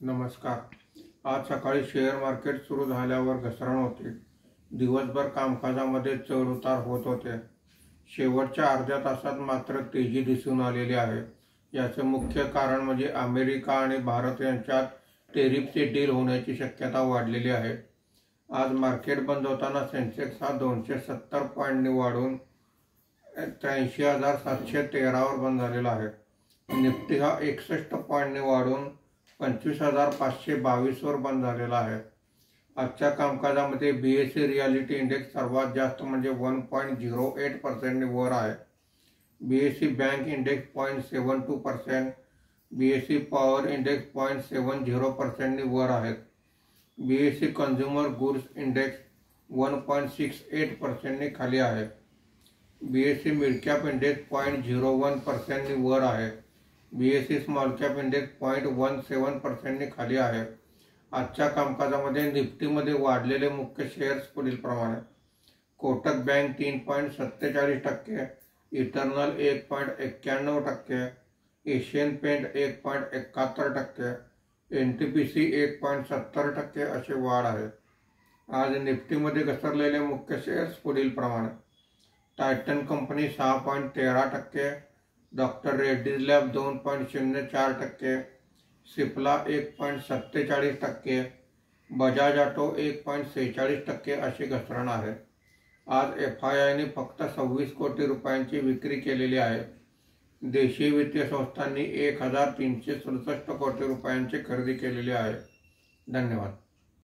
नमस्कार। आज सकाळी शेअर मार्केट सुरू झाल्यावर घसरण होती। दिवसभर कामकाजामध्ये चढ उतार होत होते। शेवटच्या अर्ध्या तासात मात्र तेजी दिसून आलेली आहे। याचे मुख्य कारण म्हणजे अमेरिका आणि भारत यांच्यात टेरिफचे डील होण्याची शक्यता वाढलेली आहे। आज मार्केट बंद होताना सेन्सेक्स हा 270 पॉईंटनी वाढून 83,713 वर बंद झालेला आहे। निफ्टी हा 61 पॉईंटने वाढून 25,522 वर बंद झालेला आहे। आजच्या कामकाजामध्ये बीएसई रियालिटी इंडेक्स सर्वात जास्त म्हणजे 1.08% वर आहे। BSE bank index 0.72%, BSE power index 0.70% वर आहेत। बीएसई कंझ्युमर गुड्स इंडेक्स 1.68% खाली आहे। बीएसई मिड कॅप इंडेक्स 0.01% वर आहे। बीएसई स्मॉल कॅप इंडेक्स 0.17% खाली आहे। आजच्या कामकाजामध्ये निफ्टीमध्ये वाढलेले मुख्य शेअर्स पुढील प्रमाणे: Kotak bank 3.47%, Eternal 1.91%, Asian paint 1.71%, NTPC 1.70% असे वाढ आहे। आज निफ्टीमध्ये घसरलेले मुख्य शेअर्स पुढील प्रमाणे: Titan company 6.13%, doctor Reddy's lab 2.04%, Cipla 1.47%, Bajaj auto 1.46% अशी घसरण आहे। आज एफआयआयने फक्त 26 कोटी रुपयांची विक्री केलेली आहे। देशी वित्तीय संस्थांनी 1,367 कोटी रुपयांची खरेदी केलेली आहे। धन्यवाद।